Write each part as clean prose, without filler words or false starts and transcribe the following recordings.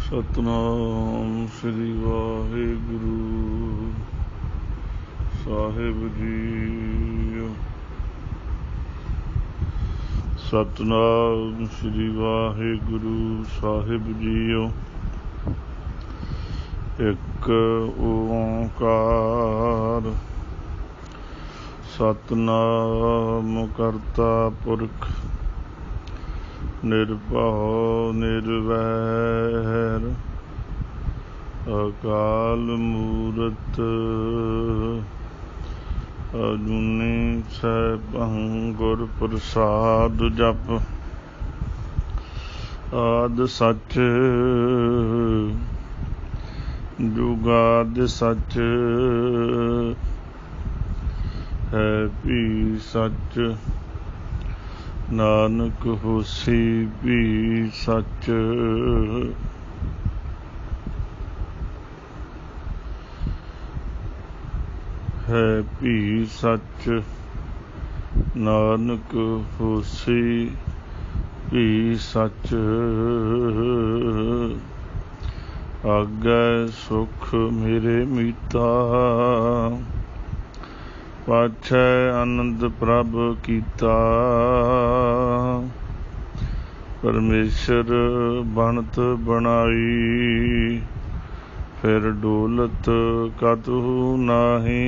सतनाम श्री वाहिगुरु साहिब जी। सतनाम श्री वाहिगुरु साहिब जीओ। एक ओंकार सतनाम करता पुरख निर्भव निर्वैर अकाल मूरत अजूनी सैभं गुर प्रसाद जप। आद सच जुगाद सच है भी सच नानक होसी भी सच। है भी सच नानक होसी भी सच। आगै सुख मेरे मीता पाछै आनंद प्रभ कीता। परमेश्वर बनत बनाई फिर डोलत कतहु नाही।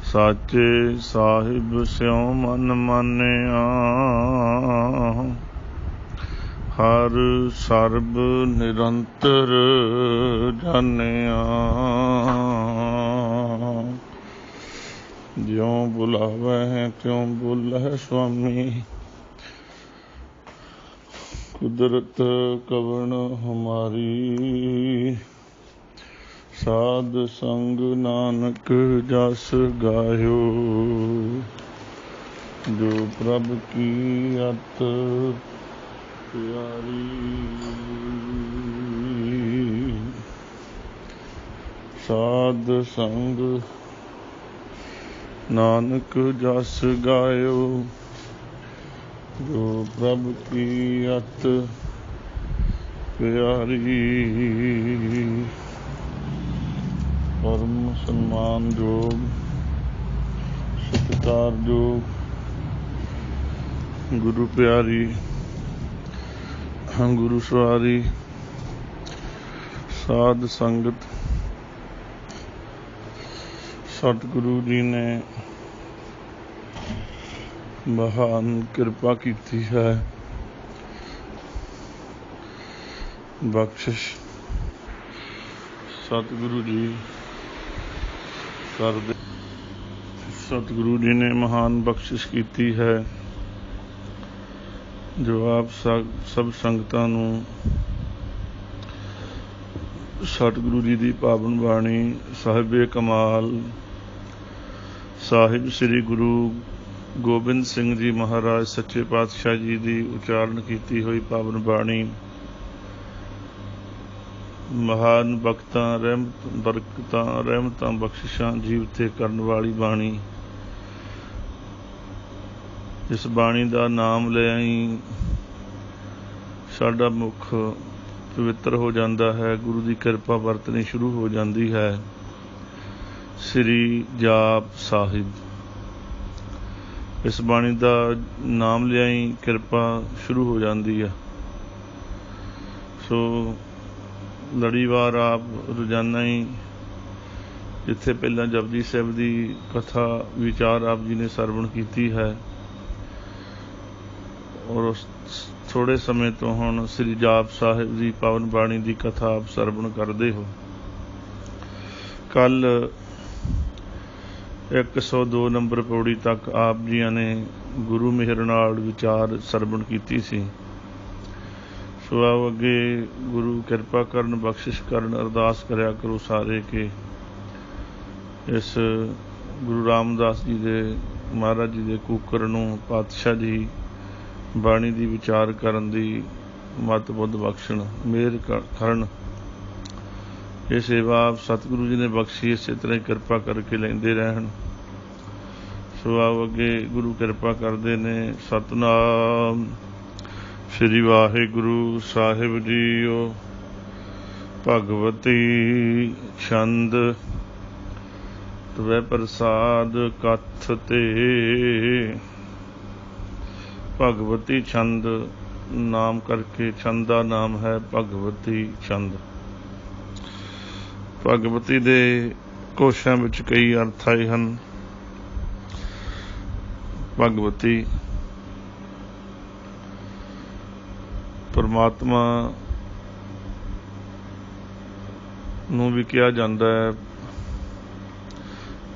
साचे साहिब स्यों मन मानिया हर सर्ब निरंतर जानिया। ज्यों बुलावे त्यों बोले स्वामी कुदरत कवन हमारी। साध संग नानक जस गायो जो प्रभ की अत प्यारी। साध संग नानक जस गायो जो प्रभ की अत प्यारी। परम सम्मान योग सत्कार योग गुरु प्यारी गुरु सवारी साध संगत सतगुरु जी ने महान कृपा की है। बख्शिश सतगुरु जी कर दे। सतगुरु जी ने महान बख्शिश की है जो आप सब संगतां नूं सतगुरु जी की पावन बाणी साहिबे कमाल साहिब श्री गुरु गोबिंद सिंह जी महाराज सच्चे पातशाह जी की उचारण की हुई पावन बाणी महान भगतां रहमत बरकतां रहमतां बख्शिशां जीवते करन वाली बाणी। इस बाणी का नाम लिया ही साडा मुख पवित्र हो जाता है, गुरु की कृपा वरतनी शुरू हो जाती है। श्री जाप साहिब इस बाणी का नाम लिया ही कृपा शुरू हो जाती है। सो लड़ीवार आप रोजाना ही जिथे पहला जपजी साहिब की कथा विचार आप जी ने सरवण की है और उस थोड़े समय तो हुण श्री जाप साहिब की पावन बाणी की कथा आप सरवण करते हो। कल 102 नंबर पौड़ी तक आप जी ने गुरु मेहर नाल विचार सरवण की सी। सो आओ अगे गुरु कृपा करन बख्शिश करन अरदास करया करो सारे के इस गुरु रामदास जी दे महाराज जी दे कूकर नूं पातशाह जी बाणी की विचार करन दी मत बुद्ध बख्शण मेहर करन। ये सेवा आप सतगुरु जी ने बख्शी इस तरह ही कृपा करके लेंदे रहन। सो आओ अगे गुरु कृपा करते ने। सतनाम ਸ੍ਰੀ ਵਾਹਿਗੁਰੂ ਸਾਹਿਬ ਜੀਓ। ਭਗਵਤੀ ਛੰਦ ਤਵੈ ਪ੍ਰਸਾਦ ਕਥ ਤੇ। ਭਗਵਤੀ ਛੰਦ ਨਾਮ ਕਰਕੇ ਛੰਦ ਦਾ ਨਾਮ ਹੈ ਭਗਵਤੀ ਛੰਦ। ਭਗਵਤੀ ਦੇ ਕੋਸ਼ਾਂ ਵਿੱਚ ਕਈ ਅਰਥ ਆਏ ਹਨ। ਭਗਵਤੀ ਪਰਮਾਤਮਾ ਨੂੰ ਵੀ ਕਿਹਾ ਜਾਂਦਾ ਹੈ।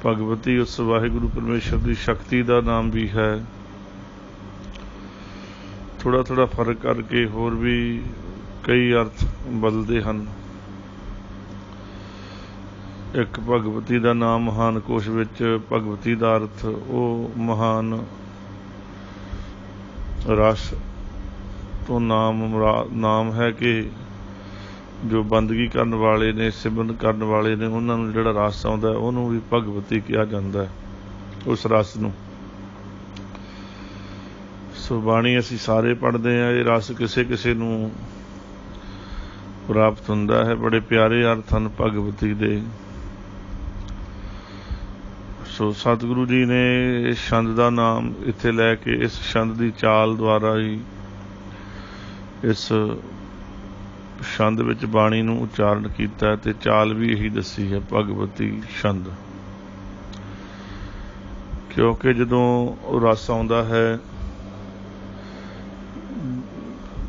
ਭਗਵਤੀ ਉਸ ਵਾਹਿਗੁਰੂ ਪਰਮੇਸ਼ਰ ਦੀ ਸ਼ਕਤੀ ਦਾ ਨਾਮ ਵੀ ਹੈ। ਥੋੜਾ ਥੋੜਾ ਫਰਕ ਕਰਕੇ ਹੋਰ ਵੀ ਕਈ ਅਰਥ ਬਦਲਦੇ ਹਨ। ਇੱਕ ਭਗਵਤੀ ਦਾ ਨਾਮ ਮਹਾਨ ਕੋਸ਼ ਵਿੱਚ ਭਗਵਤੀ ਦਾ ਅਰਥ ਉਹ ਮਹਾਨ ਰਸ ਤੋਂ ਨਾਮ ਹੈ ਕਿ ਜੋ ਬੰਦਗੀ ਕਰਨ ਵਾਲੇ ਨੇ, ਸਿਮਰਨ ਕਰਨ ਵਾਲੇ ਨੇ, ਉਹਨਾਂ ਨੂੰ ਜਿਹੜਾ ਰਸ ਆਉਂਦਾ ਉਹਨੂੰ ਵੀ ਭਗਵਤੀ ਕਿਹਾ ਜਾਂਦਾ ਹੈ, ਉਸ ਰਸ ਨੂੰ। ਸੋ ਬਾਣੀ ਅਸੀਂ ਸਾਰੇ ਪੜ੍ਹਦੇ ਹਾਂ। ਇਹ ਰਸ ਕਿਸੇ ਕਿਸੇ ਨੂੰ ਪ੍ਰਾਪਤ ਹੁੰਦਾ ਹੈ। ਬੜੇ ਪਿਆਰੇ ਅਰਥ ਹਨ ਭਗਵਤੀ ਦੇ। ਸੋ ਸਤਿਗੁਰੂ ਜੀ ਨੇ ਇਸ ਛੰਦ ਦਾ ਨਾਮ ਇੱਥੇ ਲੈ ਕੇ ਇਸ ਛੰਦ ਦੀ ਚਾਲ ਦੁਆਰਾ ਹੀ ਇਸ ਛੰਦ ਵਿੱਚ ਬਾਣੀ ਨੂੰ ਉਚਾਰਨ ਕੀਤਾ ਹੈ ਤੇ ਚਾਲ ਵੀ ਇਹੀ ਦੱਸੀ ਹੈ, ਭਗਵਤੀ ਛੰਦ। ਕਿਉਂਕਿ ਜਦੋਂ ਉਹ ਰਸ ਆਉਂਦਾ ਹੈ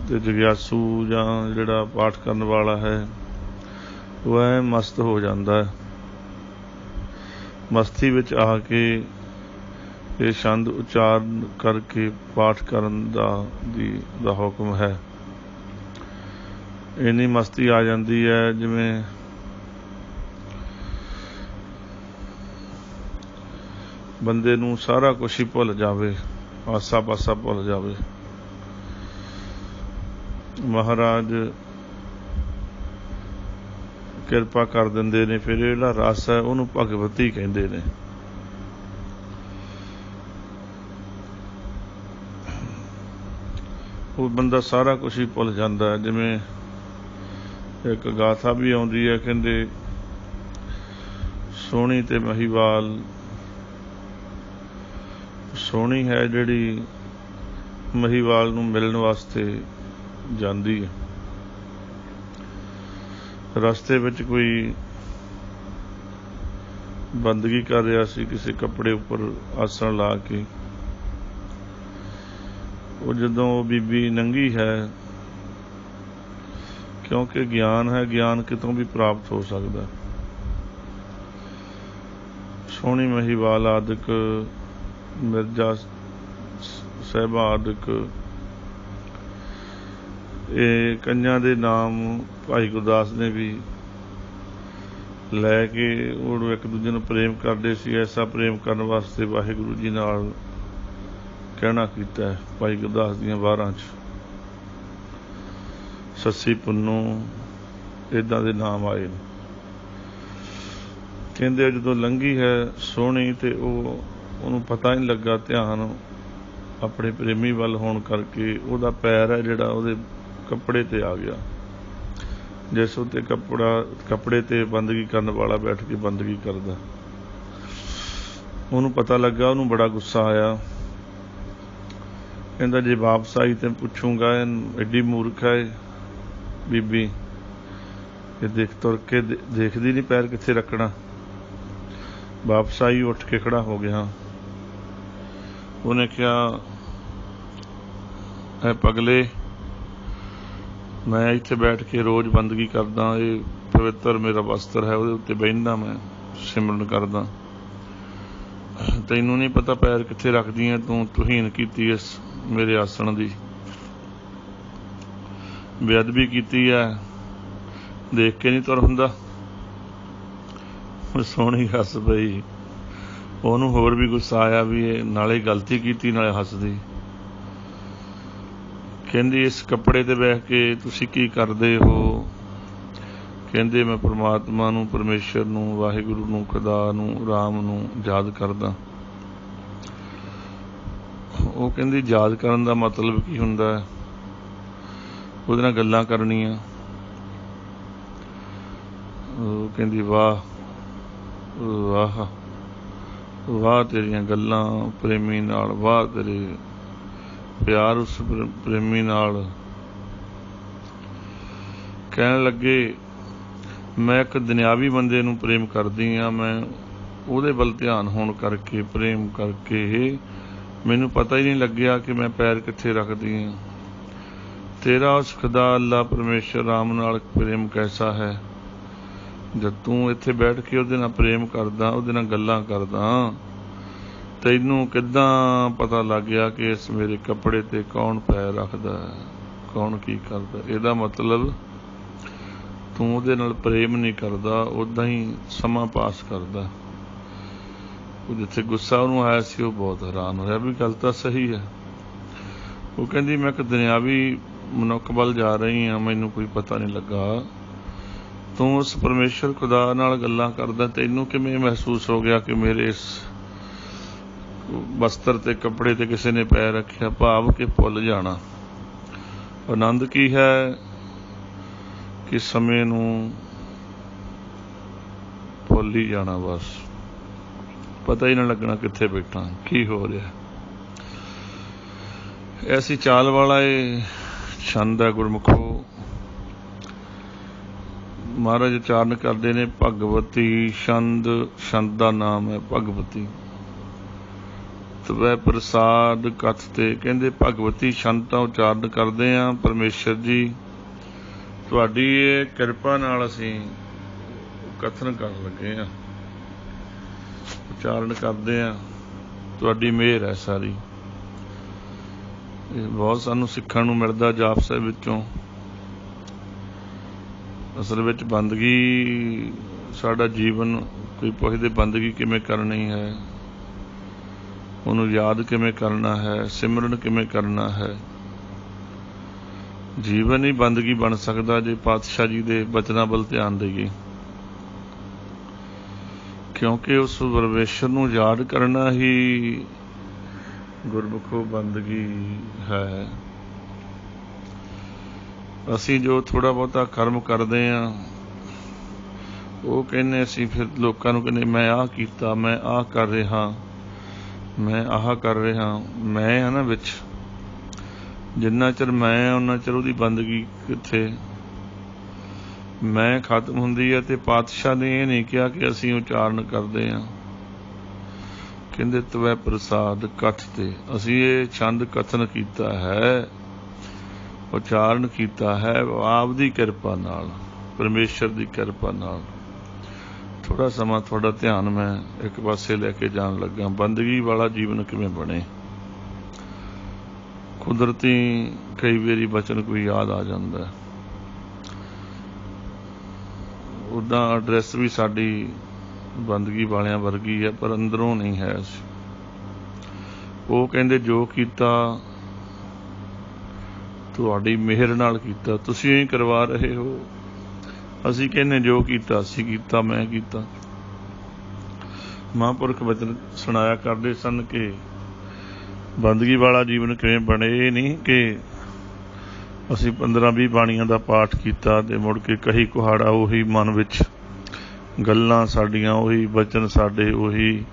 ਤੇ ਜਗਿਆਸੂ ਜਾਂ ਜਿਹੜਾ ਪਾਠ ਕਰਨ ਵਾਲਾ ਹੈ ਉਹ ਐ ਮਸਤ ਹੋ ਜਾਂਦਾ ਹੈ। ਮਸਤੀ ਵਿੱਚ ਆ ਕੇ ਇਹ ਛੰਦ ਉਚਾਰਨ ਕਰਕੇ ਪਾਠ ਕਰਨ ਦਾ ਹੁਕਮ ਹੈ। ਇੰਨੀ ਮਸਤੀ ਆ ਜਾਂਦੀ ਹੈ ਜਿਵੇਂ ਬੰਦੇ ਨੂੰ ਸਾਰਾ ਕੁਛ ਹੀ ਭੁੱਲ ਜਾਵੇ, ਆਸਾ ਪਾਸਾ ਭੁੱਲ ਜਾਵੇ। ਮਹਾਰਾਜ ਕਿਰਪਾ ਕਰ ਦਿੰਦੇ ਨੇ। ਫਿਰ ਜਿਹੜਾ ਰਸ ਹੈ ਉਹਨੂੰ ਭਗਵਤੀ ਕਹਿੰਦੇ ਨੇ। ਉਹ ਬੰਦਾ ਸਾਰਾ ਕੁਛ ਹੀ ਭੁੱਲ ਜਾਂਦਾ ਹੈ। ਜਿਵੇਂ ਇੱਕ ਗਾਥਾ ਵੀ ਆਉਂਦੀ ਹੈ, ਕਹਿੰਦੇ ਸੋਹਣੀ ਤੇ ਮਹੀਵਾਲ। ਸੋਹਣੀ ਹੈ ਜਿਹੜੀ ਮਹੀਵਾਲ ਨੂੰ ਮਿਲਣ ਵਾਸਤੇ ਜਾਂਦੀ ਹੈ। ਰਸਤੇ ਵਿੱਚ ਕੋਈ ਬੰਦਗੀ ਕਰ ਰਿਹਾ ਸੀ ਕਿਸੇ ਕੱਪੜੇ ਉੱਪਰ ਆਸਣ ਲਾ ਕੇ। ਉਹ ਜਦੋਂ ਉਹ ਬੀਬੀ ਲੰਘੀ ਹੈ, ਕਿਉਂਕਿ ਗਿਆਨ ਹੈ, ਗਿਆਨ ਕਿਤੋਂ ਵੀ ਪ੍ਰਾਪਤ ਹੋ ਸਕਦਾ। ਸੋਹਣੀ ਮਹੀਵਾਲ ਆਦਿਕ, ਮਿਰਜ਼ਾ ਸਾਹਿਬਾ ਆਦਿਕ, ਇਹ ਕਈਆਂ ਦੇ ਨਾਮ ਭਾਈ ਗੁਰਦਾਸ ਨੇ ਵੀ ਲੈ ਕੇ ਉਹ ਇੱਕ ਦੂਜੇ ਨੂੰ ਪ੍ਰੇਮ ਕਰਦੇ ਸੀ। ਐਸਾ ਪ੍ਰੇਮ ਕਰਨ ਵਾਸਤੇ ਵਾਹਿਗੁਰੂ ਜੀ ਨਾਲ ਕਹਿਣਾ ਕੀਤਾ ਹੈ ਭਾਈ ਗੁਰਦਾਸ ਦੀਆਂ ਵਾਰਾਂ 'ਚ। ਸੱਸੀ ਪੁੰਨੂ ਇੱਦਾਂ ਦੇ ਨਾਮ ਆਏ ਨੇ। ਕਹਿੰਦੇ ਜਦੋਂ ਲੰਘੀ ਹੈ ਸੋਹਣੀ ਤੇ ਉਹਨੂੰ ਪਤਾ ਨਹੀਂ ਲੱਗਾ, ਧਿਆਨ ਆਪਣੇ ਪ੍ਰੇਮੀ ਵੱਲ ਹੋਣ ਕਰਕੇ ਉਹਦਾ ਪੈਰ ਹੈ ਜਿਹੜਾ ਉਹਦੇ ਕੱਪੜੇ ਤੇ ਆ ਗਿਆ, ਜਿਸ ਉੱਤੇ ਕੱਪੜੇ ਤੇ ਬੰਦਗੀ ਕਰਨ ਵਾਲਾ ਬੈਠ ਕੇ ਬੰਦਗੀ ਕਰਦਾ। ਉਹਨੂੰ ਪਤਾ ਲੱਗਾ, ਉਹਨੂੰ ਬੜਾ ਗੁੱਸਾ ਆਇਆ। ਕਹਿੰਦਾ ਜੇ ਵਾਪਸ ਆਈ ਤੇ ਪੁੱਛੂੰਗਾ ਐਡੀ ਮੂਰਖ ਹੈ ਬੀਬੀ ਕਿ ਦੇਖ ਤੁਰ ਕੇ ਦੇਖਦੀ ਨਹੀਂ ਪੈਰ ਕਿੱਥੇ ਰੱਖਣਾ। ਵਾਪਸ ਆਈ, ਉੱਠ ਕੇ ਖੜਾ ਹੋ ਗਿਆ। ਉਹਨੇ ਕਿਹਾ ਐ ਪਗਲੇ, ਮੈਂ ਇੱਥੇ ਬੈਠ ਕੇ ਰੋਜ਼ ਬੰਦਗੀ ਕਰਦਾ, ਇਹ ਪਵਿੱਤਰ ਮੇਰਾ ਵਸਤਰ ਹੈ, ਉਹਦੇ ਉੱਤੇ ਬਹਿੰਦਾ, ਮੈਂ ਸਿਮਰਨ ਕਰਦਾ। ਤੈਨੂੰ ਨਹੀਂ ਪਤਾ ਪੈਰ ਕਿੱਥੇ ਰੱਖਦੀ ਹੈ, ਤੂੰ ਤੁਹੀਨ ਕੀਤੀ ਇਸ ਮੇਰੇ ਆਸਣ ਦੀ, ਬੇਅਦਬੀ ਕੀਤੀ ਹੈ, ਦੇਖ ਕੇ ਨਹੀਂ ਤੁਰ ਹੁੰਦਾ। ਸੋਹਣੀ ਹੱਸ ਪਈ। ਉਹਨੂੰ ਹੋਰ ਵੀ ਗੁੱਸਾ ਆਇਆ ਵੀ ਇਹ ਨਾਲੇ ਗਲਤੀ ਕੀਤੀ ਨਾਲੇ ਹੱਸਦੀ। ਕਹਿੰਦੀ ਇਸ ਕੱਪੜੇ ਤੇ ਬੈਠ ਕੇ ਤੁਸੀਂ ਕੀ ਕਰਦੇ ਹੋ? ਕਹਿੰਦੇ ਮੈਂ ਪਰਮਾਤਮਾ ਨੂੰ, ਪਰਮੇਸ਼ਰ ਨੂੰ, ਵਾਹਿਗੁਰੂ ਨੂੰ, ਖੁਦਾ ਨੂੰ, ਰਾਮ ਨੂੰ ਯਾਦ ਕਰਦਾ। ਉਹ ਕਹਿੰਦੀ ਯਾਦ ਕਰਨ ਦਾ ਮਤਲਬ ਕੀ ਹੁੰਦਾ ਹੈ? ਉਹਦੇ ਨਾਲ ਗੱਲਾਂ ਕਰਨੀਆਂ। ਉਹ ਕਹਿੰਦੀ ਵਾਹ ਵਾਹ ਵਾਹ ਤੇਰੀਆਂ ਗੱਲਾਂ ਪ੍ਰੇਮੀ ਨਾਲ, ਵਾਹ ਤੇਰੇ ਪਿਆਰ ਉਸ ਪ੍ਰੇਮੀ ਨਾਲ। ਕਹਿਣ ਲੱਗੇ ਮੈਂ ਇੱਕ ਦੁਨਿਆਵੀ ਬੰਦੇ ਨੂੰ ਪ੍ਰੇਮ ਕਰਦੀ ਹਾਂ, ਮੈਂ ਉਹਦੇ ਵੱਲ ਧਿਆਨ ਹੋਣ ਕਰਕੇ ਪ੍ਰੇਮ ਕਰਕੇ ਮੈਨੂੰ ਪਤਾ ਹੀ ਨਹੀਂ ਲੱਗਿਆ ਕਿ ਮੈਂ ਪੈਰ ਕਿੱਥੇ ਰੱਖਦੀ ਹਾਂ। ਤੇਰਾ ਉਸ ਖੁਦਾ ਅੱਲਾ ਪਰਮੇਸ਼ਰ ਰਾਮ ਨਾਲ ਪ੍ਰੇਮ ਕੈਸਾ ਹੈ। ਜਦ ਤੂੰ ਇੱਥੇ ਬੈਠ ਕੇ ਉਹਦੇ ਨਾਲ ਪ੍ਰੇਮ ਕਰਦਾ, ਉਹਦੇ ਨਾਲ ਗੱਲਾਂ ਕਰਦਾ, ਤੈਨੂੰ ਕਿੱਦਾਂ ਪਤਾ ਲੱਗ ਗਿਆ ਕਿ ਇਸ ਮੇਰੇ ਕੱਪੜੇ ਤੇ ਕੌਣ ਪੈਰ ਰੱਖਦਾ, ਕੌਣ ਕੀ ਕਰਦਾ। ਇਹਦਾ ਮਤਲਬ ਤੂੰ ਉਹਦੇ ਨਾਲ ਪ੍ਰੇਮ ਨਹੀਂ ਕਰਦਾ, ਉੱਦਾਂ ਹੀ ਸਮਾਂ ਪਾਸ ਕਰਦਾ। ਉਹ ਜਿੱਥੇ ਗੁੱਸਾ ਉਹਨੂੰ ਆਇਆ ਸੀ, ਉਹ ਬਹੁਤ ਹੈਰਾਨ ਹੋਇਆ ਵੀ ਗੱਲ ਤਾਂ ਸਹੀ ਹੈ। ਉਹ ਕਹਿੰਦੀ ਮੈਂ ਇੱਕ ਦੁਨਿਆਵੀ ਮਨੁੱਖ ਵੱਲ ਜਾ ਰਹੀ ਹਾਂ, ਮੈਨੂੰ ਕੋਈ ਪਤਾ ਨਹੀਂ ਲੱਗਾ। ਤੂੰ ਉਸ ਪਰਮੇਸ਼ਰ ਖੁਦਾ ਨਾਲ ਗੱਲਾਂ ਕਰਦਾ, ਤੈਨੂੰ ਕਿਵੇਂ ਮਹਿਸੂਸ ਹੋ ਗਿਆ ਕਿ ਮੇਰੇ ਇਸ ਬਸਤਰ ਤੇ ਕੱਪੜੇ ਤੇ ਕਿਸੇ ਨੇ ਪੈਰ ਰੱਖਿਆ। ਭਾਵ ਕਿ ਭੁੱਲ ਜਾਣਾ। ਆਨੰਦ ਕੀ ਹੈ ਕਿ ਸਮੇਂ ਨੂੰ ਭੁੱਲ ਹੀ ਜਾਣਾ, ਬਸ ਪਤਾ ਹੀ ਨਾ ਲੱਗਣਾ ਕਿੱਥੇ ਬੈਠਾ, ਕੀ ਹੋ ਰਿਹਾ। ਐਸੀ ਚਾਲ ਵਾਲਾ ਇਹ ਛੰਦ ਹੈ ਗੁਰਮੁਖੋ। ਮਹਾਰਾਜ ਉਚਾਰਨ ਕਰਦੇ ਨੇ ਭਗਵਤੀ ਛੰਦ, ਛੰਦ ਦਾ ਨਾਮ ਹੈ ਭਗਵਤੀ। ਤਵੈ ਪ੍ਰਸਾਦ ਕਥ ਤੇ, ਕਹਿੰਦੇ ਭਗਵਤੀ ਛੰਦ ਤਾਂ ਉਚਾਰਨ ਕਰਦੇ ਹਾਂ। ਪਰਮੇਸ਼ਰ ਜੀ ਤੁਹਾਡੀ ਇਹ ਕਿਰਪਾ ਨਾਲ ਅਸੀਂ ਕਥਨ ਕਰਨ ਲੱਗੇ ਹਾਂ, ਉਚਾਰਨ ਕਰਦੇ ਹਾਂ। ਤੁਹਾਡੀ ਮਿਹਰ ਹੈ ਸਾਰੀ। ਇਹ ਬਹੁਤ ਸਾਨੂੰ ਸਿੱਖਣ ਨੂੰ ਮਿਲਦਾ ਜਾਪ ਸਾਹਿਬ ਵਿੱਚੋਂ। ਅਸਲ ਵਿੱਚ ਬੰਦਗੀ, ਸਾਡਾ ਜੀਵਨ ਕੋਈ ਪੁੱਛਦੇ ਬੰਦਗੀ ਕਿਵੇਂ ਕਰਨੀ ਹੈ, ਉਹਨੂੰ ਯਾਦ ਕਿਵੇਂ ਕਰਨਾ ਹੈ, ਸਿਮਰਨ ਕਿਵੇਂ ਕਰਨਾ ਹੈ। ਜੀਵਨ ਹੀ ਬੰਦਗੀ ਬਣ ਸਕਦਾ ਜੇ ਪਾਤਸ਼ਾਹ ਜੀ ਦੇ ਬਚਨਾਂ ਵੱਲ ਧਿਆਨ ਦੇਈਏ, ਕਿਉਂਕਿ ਉਸ ਪਰਮੇਸ਼ਰ ਨੂੰ ਯਾਦ ਕਰਨਾ ਹੀ ਗੁਰਮੁਖੋ ਬੰਦਗੀ ਹੈ। ਅਸੀਂ ਜੋ ਥੋੜ੍ਹਾ ਬਹੁਤਾ ਕਰਮ ਕਰਦੇ ਹਾਂ, ਉਹ ਕਹਿੰਦੇ ਅਸੀਂ ਫਿਰ ਲੋਕਾਂ ਨੂੰ ਕਹਿੰਦੇ ਮੈਂ ਆਹ ਕੀਤਾ, ਮੈਂ ਆਹ ਕਰ ਰਿਹਾ, ਮੈਂ ਆਹ ਕਰ ਰਿਹਾ। ਮੈਂ ਹਾਂ ਨਾ ਵਿੱਚ, ਜਿੰਨਾ ਚਿਰ ਮੈਂ ਉਹਨਾਂ ਚਿਰ ਉਹਦੀ ਬੰਦਗੀ ਕਿੱਥੇ। ਮੈਂ ਖਤਮ ਹੁੰਦੀ ਹੈ। ਤੇ ਪਾਤਸ਼ਾਹ ਨੇ ਇਹ ਨਹੀਂ ਕਿਹਾ ਕਿ ਅਸੀਂ ਉਚਾਰਨ ਕਰਦੇ ਹਾਂ। ਕਹਿੰਦੇ ਤਵੈ ਪ੍ਰਸਾਦ ਕਥ ਤੇ, ਅਸੀਂ ਇਹ ਛੰਦ ਕਥਨ ਕੀਤਾ ਹੈ, ਉਚਾਰਨ ਕੀਤਾ ਹੈ ਆਪਦੀ ਕਿਰਪਾ ਨਾਲ, ਪਰਮੇਸ਼ਰ ਦੀ ਕਿਰਪਾ ਨਾਲ। ਥੋੜ੍ਹਾ ਸਮਾਂ ਤੁਹਾਡਾ ਧਿਆਨ ਮੈਂ ਇੱਕ ਪਾਸੇ ਲੈ ਕੇ ਜਾਣ ਲੱਗਾ। ਬੰਦਗੀ ਵਾਲਾ ਜੀਵਨ ਕਿਵੇਂ ਬਣੇ। ਕੁਦਰਤੀ ਕਈ ਵਾਰੀ ਬਚਨ ਕੋਈ ਯਾਦ ਆ ਜਾਂਦਾ। ਉੱਦਾਂ ਐਡਰੈਸ ਵੀ ਸਾਡੀ ਬੰਦਗੀ ਵਾਲਿਆਂ ਵਰਗੀ ਹੈ, ਪਰ ਅੰਦਰੋਂ ਨਹੀਂ ਹੈ। ਉਹ ਕਹਿੰਦੇ ਜੋ ਕੀਤਾ ਤੁਹਾਡੀ ਮਿਹਰ ਨਾਲ ਕੀਤਾ, ਤੁਸੀਂ ਇਹ ਕਰਵਾ ਰਹੇ ਹੋ। ਅਸੀਂ ਕਹਿੰਦੇ ਜੋ ਕੀਤਾ ਅਸੀਂ ਕੀਤਾ, ਮੈਂ ਕੀਤਾ। ਮਹਾਂਪੁਰਖ ਬਚਨ ਸੁਣਾਇਆ ਕਰਦੇ ਸਨ ਕਿ ਬੰਦਗੀ ਵਾਲਾ ਜੀਵਨ ਕਿਵੇਂ ਬਣੇ। ਇਹ ਨਹੀਂ ਕਿ ਅਸੀਂ 15-20 ਬਾਣੀਆਂ ਦਾ ਪਾਠ ਕੀਤਾ ਤੇ ਮੁੜ ਕੇ ਕਹੀ ਕੁਹਾੜਾ ਉਹੀ ਮਨ ਵਿੱਚ, ਗੱਲਾਂ ਸਾਡੀਆਂ ਉਹੀ, ਬਚਨ ਸਾਡੇ ਉਹੀ,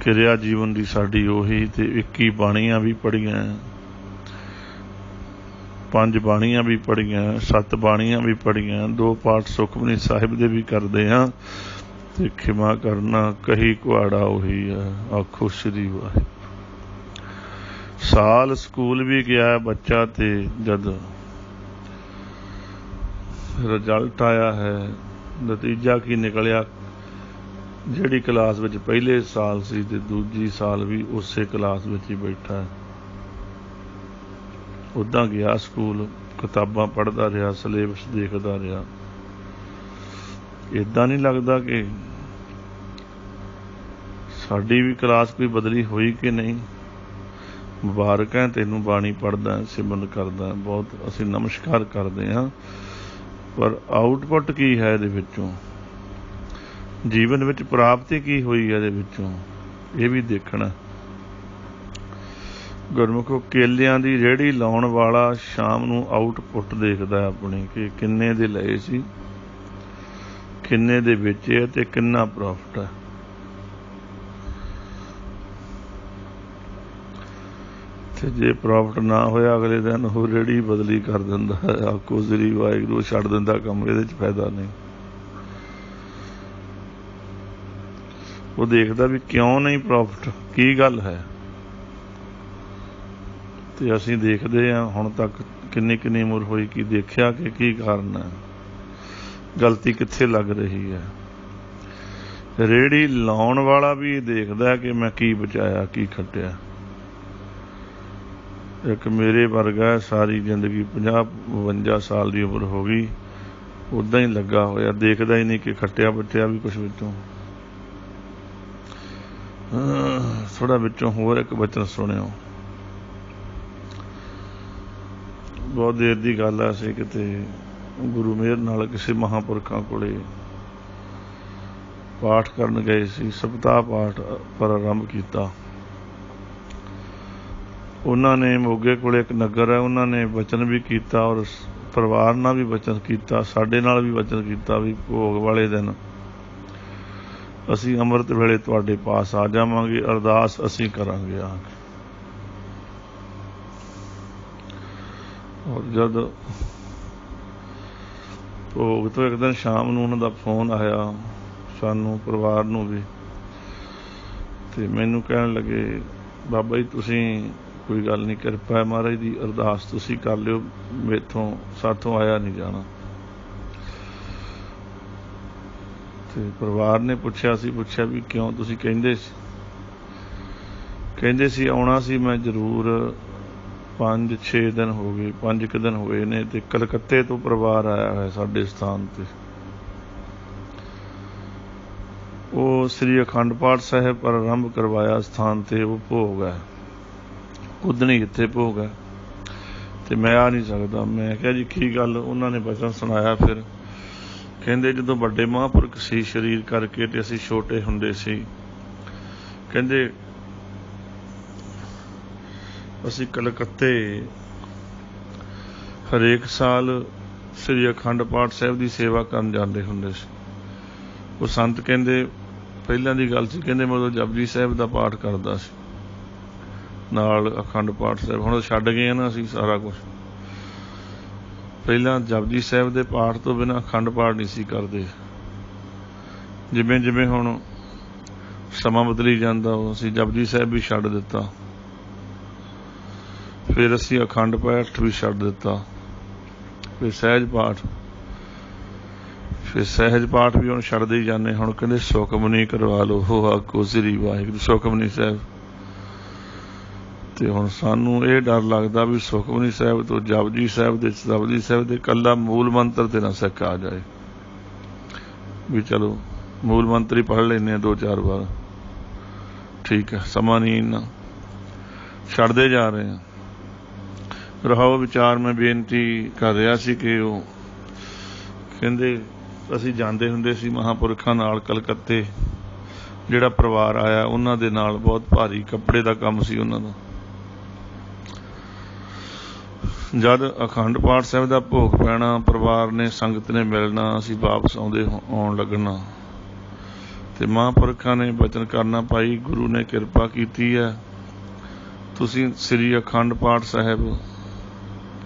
ਕਿਰਿਆ ਜੀਵਨ ਦੀ ਸਾਡੀ ਉਹੀ। ਤੇ 21 ਬਾਣੀਆਂ ਵੀ ਪੜ੍ਹੀਆਂ, 5 ਬਾਣੀਆਂ ਵੀ ਪੜ੍ਹੀਆਂ, 7 ਬਾਣੀਆਂ ਵੀ ਪੜ੍ਹੀਆਂ, 2 ਪਾਠ ਸੁਖਮਨੀ ਸਾਹਿਬ ਦੇ ਵੀ ਕਰਦੇ ਹਾਂ। ਤੇ ਖਿਮਾ ਕਰਨਾ ਕਹੀ ਕੁਹਾੜਾ ਉਹੀ ਹੈ, ਆਖੋ ਸ੍ਰੀ ਵਾਹਿਗੁਰੂ। ਸਾਲ ਸਕੂਲ ਵੀ ਗਿਆ ਬੱਚਾ, ਤੇ ਜਦ ਰਿਜ਼ਲਟ ਆਇਆ ਹੈ, ਨਤੀਜਾ ਕੀ ਨਿਕਲਿਆ। ਜਿਹੜੀ ਕਲਾਸ ਵਿੱਚ ਪਹਿਲੇ ਸਾਲ ਸੀ ਤੇ ਦੂਜੀ ਸਾਲ ਵੀ ਉਸੇ ਕਲਾਸ ਵਿੱਚ ਹੀ ਬੈਠਾ। ਉੱਦਾਂ ਗਿਆ ਸਕੂਲ, ਕਿਤਾਬਾਂ ਪੜ੍ਹਦਾ ਰਿਹਾ, ਸਿਲੇਬਸ ਦੇਖਦਾ ਰਿਹਾ। ਇੱਦਾਂ ਨਹੀਂ ਲੱਗਦਾ ਕਿ ਸਾਡੀ ਵੀ ਕਲਾਸ ਕੋਈ ਬਦਲੀ ਹੋਈ ਕਿ ਨਹੀਂ। ਮੁਬਾਰਕ ਹੈ ਤੈਨੂੰ, ਬਾਣੀ ਪੜ੍ਹਦਾ, ਸਿਮਰਨ ਕਰਦਾ, ਬਹੁਤ ਅਸੀਂ ਨਮਸਕਾਰ ਕਰਦੇ ਹਾਂ। ਪਰ ਆਊਟਪੁੱਟ ਕੀ ਹੈ ਇਹਦੇ ਵਿੱਚੋਂ, ਜੀਵਨ ਵਿੱਚ ਪ੍ਰਾਪਤੀ ਕੀ ਹੋਈ ਹੈ ਇਹਦੇ ਵਿੱਚੋਂ, ਇਹ ਵੀ ਦੇਖਣਾ। ਗੁਰਮੁਖੋ ਕੇਲਿਆਂ ਦੀ ਰੇਹੜੀ ਲਾਉਣ ਵਾਲਾ ਸ਼ਾਮ ਨੂੰ ਆਊਟਪੁੱਟ ਦੇਖਦਾ ਆਪਣੀ ਕਿ ਕਿੰਨੇ ਦੇ ਲਏ ਸੀ, ਕਿੰਨੇ ਦੇ ਵੇਚੇ ਤੇ ਕਿੰਨਾ ਪ੍ਰੋਫਿਟ ਹੈ। ਤੇ ਜੇ ਪ੍ਰੋਫਿਟ ਨਾ ਹੋਇਆ ਅਗਲੇ ਦਿਨ ਉਹ ਰੇਹੜੀ ਬਦਲੀ ਕਰ ਦਿੰਦਾ, ਆਖੋ ਸ੍ਰੀ ਵਾਹਿਗੁਰੂ, ਛੱਡ ਦਿੰਦਾ ਕੰਮ, ਇਹਦੇ 'ਚ ਫਾਇਦਾ ਨਹੀਂ। ਉਹ ਦੇਖਦਾ ਵੀ ਕਿਉਂ ਨਹੀਂ ਪ੍ਰੋਫਿਟ, ਕੀ ਗੱਲ ਹੈ। ਤੇ ਅਸੀਂ ਦੇਖਦੇ ਹਾਂ ਹੁਣ ਤੱਕ ਕਿੰਨੀ ਕਿੰਨੀ ਉਮਰ ਹੋਈ, ਕੀ ਦੇਖਿਆ ਕਿ ਕੀ ਕਾਰਨ ਹੈ, ਗਲਤੀ ਕਿੱਥੇ ਲੱਗ ਰਹੀ ਹੈ। ਰੇਹੜੀ ਲਾਉਣ ਵਾਲਾ ਵੀ ਦੇਖਦਾ ਕਿ ਮੈਂ ਕੀ ਬਚਾਇਆ, ਕੀ ਖੱਟਿਆ। ਇੱਕ ਮੇਰੇ ਵਰਗਾ ਸਾਰੀ ਜ਼ਿੰਦਗੀ 50-52 ਸਾਲ ਦੀ ਉਮਰ ਹੋ ਗਈ, ਉੱਦਾਂ ਹੀ ਲੱਗਾ ਹੋਇਆ, ਦੇਖਦਾ ਹੀ ਨਹੀਂ ਕਿ ਖੱਟਿਆ ਬਚਿਆ ਵੀ ਕੁਛ ਵਿੱਚੋਂ। ਥੋੜਾ ਵਿੱਚੋਂ ਹੋਰ ਇੱਕ ਬਚਨ ਸੁਣਿਓ। ਬਹੁਤ ਦੇਰ ਦੀ ਗੱਲ ਆ, ਅਸੀਂ ਕਿਤੇ ਗੁਰੂ ਮਿਹਰ ਨਾਲ ਕਿਸੇ ਮਹਾਂਪੁਰਖਾਂ ਕੋਲੇ ਪਾਠ ਕਰਨ ਗਏ ਸੀ, ਸਪਤਾਹ ਪਾਠ ਆਰੰਭ ਕੀਤਾ। ਉਹਨਾਂ ਨੇ ਮੋਗੇ ਕੋਲੇ ਇੱਕ ਨਗਰ ਹੈ, ਉਹਨਾਂ ਨੇ ਵਚਨ ਵੀ ਕੀਤਾ ਔਰ ਪਰਿਵਾਰ ਨਾਲ ਵੀ ਵਚਨ ਕੀਤਾ, ਸਾਡੇ ਨਾਲ ਵੀ ਵਚਨ ਕੀਤਾ ਵੀ ਭੋਗ ਵਾਲੇ ਦਿਨ ਅਸੀਂ ਅੰਮ੍ਰਿਤ ਵੇਲੇ ਤੁਹਾਡੇ ਪਾਸ ਆ ਜਾਵਾਂਗੇ, ਅਰਦਾਸ ਅਸੀਂ ਕਰਾਂਗੇ ਆ ਕੇ। ਔਰ ਜਦ ਭੋਗ ਤੋਂ ਇੱਕ ਦਿਨ ਸ਼ਾਮ ਨੂੰ ਉਹਨਾਂ ਦਾ ਫੋਨ ਆਇਆ, ਸਾਨੂੰ ਪਰਿਵਾਰ ਨੂੰ ਵੀ, ਤੇ ਮੈਨੂੰ ਕਹਿਣ ਲੱਗੇ, ਬਾਬਾ ਜੀ ਤੁਸੀਂ ਕੋਈ ਗੱਲ ਨਹੀਂ, ਕਿਰਪਾ ਹੈ ਮਹਾਰਾਜ ਦੀ, ਅਰਦਾਸ ਤੁਸੀਂ ਕਰ ਲਿਓ, ਸਾਥੋਂ ਆਇਆ ਨਹੀਂ ਜਾਣਾ। ਤੇ ਪਰਿਵਾਰ ਨੇ ਪੁੱਛਿਆ ਵੀ ਕਿਉਂ, ਤੁਸੀਂ ਕਹਿੰਦੇ ਸੀ ਆਉਣਾ ਸੀ ਮੈਂ ਜ਼ਰੂਰ, 5-6 ਦਿਨ ਹੋ ਗਏ, 5 ਕੁ ਦਿਨ ਹੋਏ ਨੇ, ਤੇ ਕਲਕੱਤੇ ਤੋਂ ਪਰਿਵਾਰ ਆਇਆ ਹੋਇਆ ਸਾਡੇ ਸਥਾਨ ਤੇ। ਉਹ ਸ੍ਰੀ ਅਖੰਡ ਪਾਠ ਸਾਹਿਬ ਆਰੰਭ ਕਰਵਾਇਆ ਸਥਾਨ ਤੇ, ਉਹ ਭੋਗ ਹੈ ਉਦਣੀ ਜਿੱਥੇ ਭੋਗ ਹੈ, ਤੇ ਮੈਂ ਆ ਨਹੀਂ ਸਕਦਾ। ਮੈਂ ਕਿਹਾ ਜੀ ਕੀ ਗੱਲ, ਉਹਨਾਂ ਨੇ ਬਚਨ ਸੁਣਾਇਆ। ਫਿਰ ਕਹਿੰਦੇ ਜਦੋਂ ਵੱਡੇ ਮਹਾਂਪੁਰਖ ਸੀ ਸਰੀਰ ਕਰਕੇ ਤੇ ਅਸੀਂ ਛੋਟੇ ਹੁੰਦੇ ਸੀ, ਕਹਿੰਦੇ ਅਸੀਂ ਕਲਕੱਤੇ ਹਰੇਕ ਸਾਲ ਸ੍ਰੀ ਅਖੰਡ ਪਾਠ ਸਾਹਿਬ ਦੀ ਸੇਵਾ ਕਰਨ ਜਾਂਦੇ ਹੁੰਦੇ ਸੀ। ਉਹ ਸੰਤ ਕਹਿੰਦੇ ਪਹਿਲਾਂ ਦੀ ਗੱਲ ਸੀ, ਕਹਿੰਦੇ ਮੈਂ ਉਦੋਂ ਜਪਜੀ ਸਾਹਿਬ ਦਾ ਪਾਠ ਕਰਦਾ ਸੀ ਨਾਲ ਅਖੰਡ ਪਾਠ ਸਾਹਿਬ। ਹੁਣ ਛੱਡ ਗਏ ਨਾ ਅਸੀਂ ਸਾਰਾ ਕੁਛ। ਪਹਿਲਾਂ ਜਪਜੀ ਸਾਹਿਬ ਦੇ ਪਾਠ ਤੋਂ ਬਿਨਾਂ ਅਖੰਡ ਪਾਠ ਨਹੀਂ ਸੀ ਕਰਦੇ। ਜਿਵੇਂ ਜਿਵੇਂ ਹੁਣ ਸਮਾਂ ਬਦਲੀ ਜਾਂਦਾ, ਅਸੀਂ ਜਪਜੀ ਸਾਹਿਬ ਵੀ ਛੱਡ ਦਿੱਤਾ, ਫਿਰ ਅਸੀਂ ਅਖੰਡ ਪਾਠ ਵੀ ਛੱਡ ਦਿੱਤਾ, ਫਿਰ ਸਹਿਜ ਪਾਠ ਵੀ ਹੁਣ ਛੱਡਦੇ ਹੀ ਜਾਂਦੇ। ਹੁਣ ਕਹਿੰਦੇ ਸੁਖਮਨੀ ਕਰਵਾ ਲਓ, ਉਹ ਆਖੋ ਸ੍ਰੀ ਵਾਹਿਗੁਰੂ, ਸੁਖਮਨੀ ਸਾਹਿਬ। ਤੇ ਹੁਣ ਸਾਨੂੰ ਇਹ ਡਰ ਲੱਗਦਾ ਵੀ ਸੁਖਮਨੀ ਸਾਹਿਬ ਤੋਂ ਜਪਜੀ ਸਾਹਿਬ ਦੇ ਇਕੱਲਾ ਮੂਲ ਮੰਤਰ ਤੇ ਨਾ ਸਿੱਖ ਆ ਜਾਏ, ਵੀ ਚਲੋ ਮੂਲ ਮੰਤਰ ਹੀ ਪੜ੍ਹ ਲੈਂਦੇ ਹਾਂ 2-4 ਵਾਰ, ਠੀਕ ਹੈ, ਸਮਾਂ ਨਹੀਂ ਇੰਨਾ, ਛੱਡਦੇ ਜਾ ਰਹੇ ਹਾਂ। ਰਹਾਓ ਵਿਚਾਰ ਮੈਂ ਬੇਨਤੀ ਕਰ ਰਿਹਾ ਸੀ ਕਿ ਉਹ ਕਹਿੰਦੇ ਅਸੀਂ ਜਾਂਦੇ ਹੁੰਦੇ ਸੀ ਮਹਾਂਪੁਰਖਾਂ ਨਾਲ ਕਲਕੱਤੇ, ਜਿਹੜਾ ਪਰਿਵਾਰ ਆਇਆ ਉਹਨਾਂ ਦੇ ਨਾਲ, ਬਹੁਤ ਭਾਰੀ ਕੱਪੜੇ ਦਾ ਕੰਮ ਸੀ ਉਹਨਾਂ ਦਾ। ਜਦ ਅਖੰਡ ਪਾਠ ਸਾਹਿਬ ਦਾ ਭੋਗ ਪੈਣਾ, ਪਰਿਵਾਰ ਨੇ ਸੰਗਤ ਨੇ ਮਿਲਣਾ, ਅਸੀਂ ਵਾਪਸ ਆਉਣ ਲੱਗਣਾ, ਤੇ ਮਹਾਂਪੁਰਖਾਂ ਨੇ ਬਚਨ ਕਰਨਾ, ਭਾਈ ਗੁਰੂ ਨੇ ਕਿਰਪਾ ਕੀਤੀ ਹੈ, ਤੁਸੀਂ ਸ੍ਰੀ ਅਖੰਡ ਪਾਠ ਸਾਹਿਬ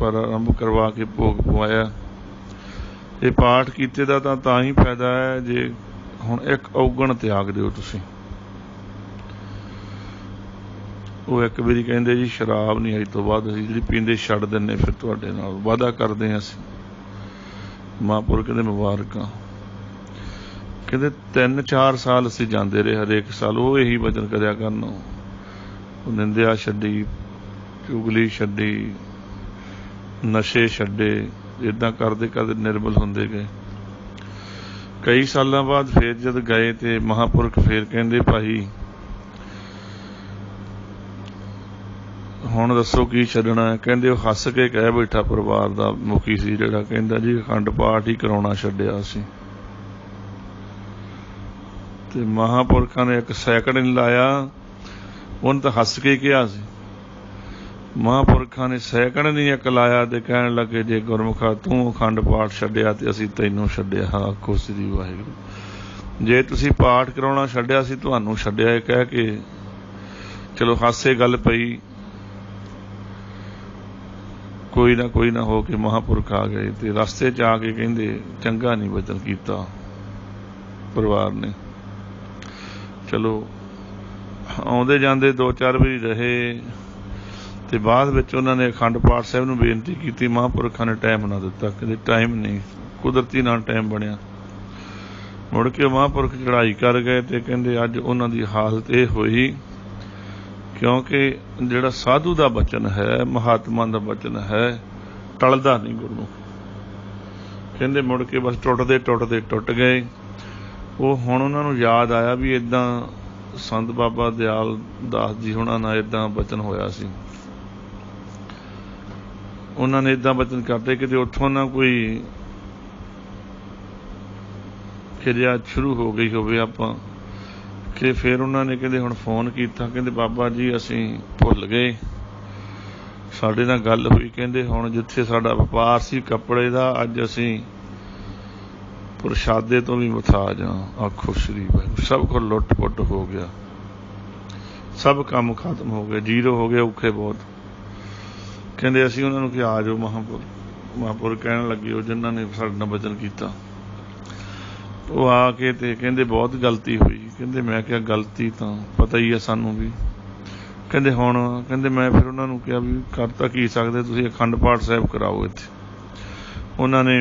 ਆਰੰਭ ਕਰਵਾ ਕੇ ਭੋਗ ਪਵਾਇਆ। ਇਹ ਪਾਠ ਕੀਤੇ ਦਾ ਤਾਂ ਹੀ ਫਾਇਦਾ ਹੈ ਜੇ ਹੁਣ ਇੱਕ ਔਗਣ ਤਿਆਗ ਦਿਓ ਤੁਸੀਂ। ਉਹ ਇੱਕ ਵਾਰੀ ਕਹਿੰਦੇ ਜੀ ਸ਼ਰਾਬ ਨਹੀਂ ਅੱਜ ਤੋਂ ਬਾਅਦ ਅਸੀਂ ਜਿਹੜੀ ਪੀਂਦੇ ਛੱਡ ਦਿੰਦੇ, ਫਿਰ ਤੁਹਾਡੇ ਨਾਲ ਵਾਅਦਾ ਕਰਦੇ ਹਾਂ ਅਸੀਂ। ਮਹਾਂਪੁਰਖ ਕਹਿੰਦੇ ਮੁਬਾਰਕਾਂ। ਕਹਿੰਦੇ 3-4 ਸਾਲ ਅਸੀਂ ਜਾਂਦੇ ਰਹੇ, ਹਰੇਕ ਸਾਲ ਉਹ ਇਹੀ ਵਚਨ ਕਰਿਆ ਕਰਨ, ਉਹ ਨਿੰਦਿਆ ਛੱਡੀ, ਚੁਗਲੀ ਛੱਡੀ, ਨਸ਼ੇ ਛੱਡੇ, ਇੱਦਾਂ ਕਰਦੇ ਕਰਦੇ ਨਿਰਮਲ ਹੁੰਦੇ ਗਏ। ਕਈ ਸਾਲਾਂ ਬਾਅਦ ਫੇਰ ਜਦ ਗਏ ਤੇ ਮਹਾਂਪੁਰਖ ਫੇਰ ਕਹਿੰਦੇ ਭਾਈ ਹੁਣ ਦੱਸੋ ਕੀ ਛੱਡਣਾ ਹੈ। ਕਹਿੰਦੇ ਉਹ ਹੱਸ ਕੇ ਕਹਿ ਬੈਠਾ, ਪਰਿਵਾਰ ਦਾ ਮੁਖੀ ਸੀ ਜਿਹੜਾ, ਕਹਿੰਦਾ ਜੀ ਅਖੰਡ ਪਾਠ ਹੀ ਕਰਾਉਣਾ ਛੱਡਿਆ ਸੀ। ਤੇ ਮਹਾਂਪੁਰਖਾਂ ਨੇ 1 ਸੈਕਿੰਡ ਨਹੀਂ ਲਾਇਆ, ਉਹਨੇ ਤਾਂ ਹੱਸ ਕੇ ਕਿਹਾ ਸੀ, महापुरखा ने सैकड़ नहीं एक लाया ते कहण लगे, जे गुरमुखा तू अखंड पाठ छड्डिया ते असीं तैनूं छड्डिया। आखो श्री वाहिगुरू। जे तुसीं पाठ कराउणा छड्डिया असीं तुहानूं छड्डिया। ਇਹ ਕਹਿ ਕੇ चलो हासे गल पई, कोई ना हो के महापुरख आ गए ते रस्ते च आके कहंदे चंगा नहीं वचन कीता परिवार ने। चलो आउंदे जांदे 2-4 वारी रहे ते बाद विच उन्हां ने अखंड पाठ साहिब नूं बेनती कीती। महापुरखां ने टाइम ना दिता, कहंदे टाइम नहीं, कुदरती नाल टाइम बणिया। मुड़ के महापुरख चढ़ाई कर गए ते कहंदे अज उन्हां दी हालत ये होई क्योंकि जिहड़ा साधु दा बचन है, महात्मा दा बचन है, टलदा नहीं गुरमुख। कहंदे मुड़ के बस टुटदे टुट गए। वो हुण उन्हां नूं याद आया भी इदां संत बाबा दयाल दास जी हुणां नाल इदां बचन होया सी। उन्हां ने इदां बचन करते कि उत्थों ना कोई किरिया शुरू हो गई होवे आपां कि फिर उन्होंने कहते हुण फोन किया, कहते बाबा जी असीं भुल गए, साडे नाल गल हुई, कहते हुण जिथे साडा व्यापार सी कपड़े दा अज असीं प्रशादे तो भी मुथाज हाँ। आखो श्री वाहिगुरू। सब कुछ लुट पुट हो गया, सब काम खत्म हो गए, जीरो हो गए, औखे बहुत। कहते असीं उन्हां नूं कि आ जाओ महापुर कहण लगे वो जिन्हां ने साडे नाल वचन कीता। वो आके ते कहंदे बहुत गलती हुई। कहंदे मैं क्या गलती तो पता ही है सानू भी। कहंदे हुण कहंदे मैं फिर उन्हां नूं कहा भी कर तां की सकदे, तुसीं अखंड पाठ साहिब कराओ इत्थे। उन्हां ने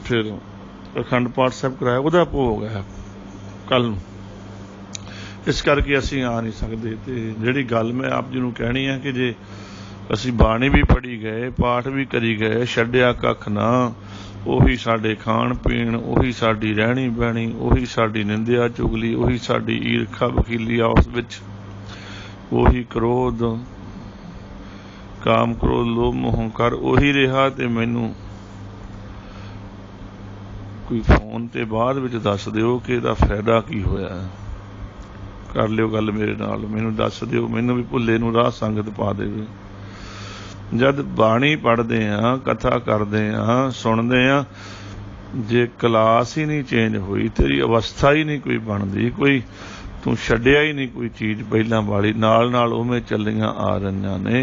फिर अखंड पाठ साहिब कराया, उहदा भोग है कल नूं, इस करके असीं आ नहीं सकदे। ते जिहड़ी गल मैं आप जी नूं कहणी है कि जे असीं बाणी भी पढ़ी गए, पाठ भी करी गए, छड्डिया कख ना, ਉਹੀ ਸਾਡੇ ਖਾਣ ਪੀਣ, ਉਹੀ ਸਾਡੀ ਰਹਿਣੀ ਬਹਿਣੀ, ਉਹੀ ਸਾਡੀ ਨਿੰਦਿਆ ਚੁਗਲੀ, ਉਹੀ ਸਾਡੀ ਈਰਖਾ ਵਕੀਲੀ ਆਪਸ ਵਿੱਚ, ਉਹੀ ਕ੍ਰੋਧ ਕਾਮ ਕ੍ਰੋਧ ਲੋਭ ਮੋਹ ਕਰ ਉਹੀ ਰਿਹਾ। ਤੇ ਮੈਨੂੰ ਕੋਈ ਫੋਨ ਤੇ ਬਾਅਦ ਵਿੱਚ ਦੱਸ ਦਿਓ ਕਿ ਇਹਦਾ ਫਾਇਦਾ ਕੀ ਹੋਇਆ। ਕਰ ਲਿਓ ਗੱਲ ਮੇਰੇ ਨਾਲ, ਮੈਨੂੰ ਦੱਸ ਦਿਓ, ਮੈਨੂੰ ਵੀ ਭੁੱਲੇ ਨੂੰ ਰਾਹ ਸੰਗਤ ਪਾ ਦੇਵੇ। जद बाणी पढ़ते हाँ, कथा करते हाँ, सुनते हाँ, जे क्लास ही नहीं चेंज हुई, तेरी अवस्था ही नहीं कोई बनती, कोई तू छड्डिया ही नहीं कोई चीज़ पहलां वाली, नाल उवें चलियां आ रही ने।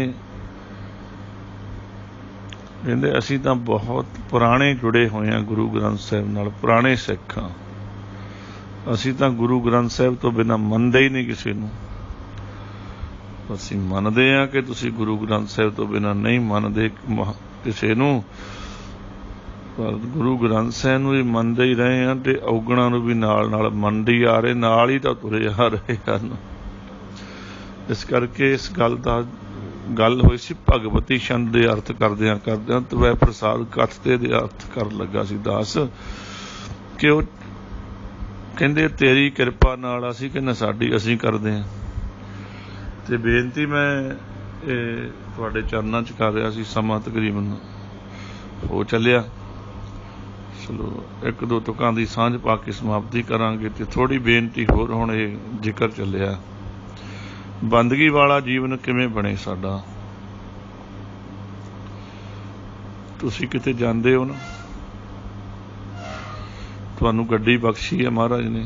कहंदे असीं तां बहुत पुराने जुड़े हुए हैं गुरु ग्रंथ साहिब नाल, पुराने सिख हाँ। असीं तां गुरु ग्रंथ साहिब तो बिना मनदे ही नहीं किसी नूं। ਅਸੀਂ ਮੰਨਦੇ ਹਾਂ ਕਿ ਤੁਸੀਂ ਗੁਰੂ ਗ੍ਰੰਥ ਸਾਹਿਬ ਤੋਂ ਬਿਨਾਂ ਨਹੀਂ ਮੰਨਦੇ ਕਿਸੇ ਨੂੰ, ਪਰ ਗੁਰੂ ਗ੍ਰੰਥ ਸਾਹਿਬ ਨੂੰ ਵੀ ਮੰਨਦੇ ਹੀ ਰਹੇ ਹਾਂ ਤੇ ਔਗਣਾਂ ਨੂੰ ਵੀ ਨਾਲ ਮੰਨਦੇ ਆ ਰਹੇ, ਨਾਲ ਹੀ ਤਾਂ ਤੁਰੇ ਆ ਰਹੇ ਹਨ। ਇਸ ਕਰਕੇ ਇਸ ਗੱਲ ਹੋਈ ਸੀ ਭਗਵਤੀ ਛੰਦ ਦੇ ਅਰਥ ਕਰਦਿਆਂ ਤਵੈ ਪ੍ਰਸਾਦ ਕਥਤੇ ਦੇ ਅਰਥ ਕਰਨ ਲੱਗਾ ਸੀ ਦਾਸ, ਕਿ ਉਹ ਕਹਿੰਦੇ ਤੇਰੀ ਕਿਰਪਾ ਨਾਲ ਅਸੀਂ ਕਹਿੰਦੇ ਸਾਡੀ ਅਸੀਂ ਕਰਦੇ ਹਾਂ। ਤੇ ਬੇਨਤੀ ਮੈਂ ਤੁਹਾਡੇ ਚਰਨਾਂ 'ਚ ਕਰ ਰਿਹਾ ਸੀ, ਸਮਾਂ ਤਕਰੀਬਨ ਹੋ ਚੱਲਿਆ। ਚਲੋ ਇੱਕ ਦੋ ਤੁਕਾਂ ਦੀ ਸਾਂਝ ਪਾ ਕੇ ਸਮਾਪਤੀ ਕਰਾਂਗੇ। ਤੇ ਥੋੜ੍ਹੀ ਬੇਨਤੀ ਹੋਰ, ਹੁਣ ਇਹ ਜ਼ਿਕਰ ਚੱਲਿਆ ਬੰਦਗੀ ਵਾਲਾ ਜੀਵਨ ਕਿਵੇਂ ਬਣੇ ਸਾਡਾ। ਤੁਸੀਂ ਕਿਤੇ ਜਾਂਦੇ ਹੋ ਨਾ, ਤੁਹਾਨੂੰ ਗੱਡੀ ਬਖਸ਼ੀ ਹੈ ਮਹਾਰਾਜ ਨੇ,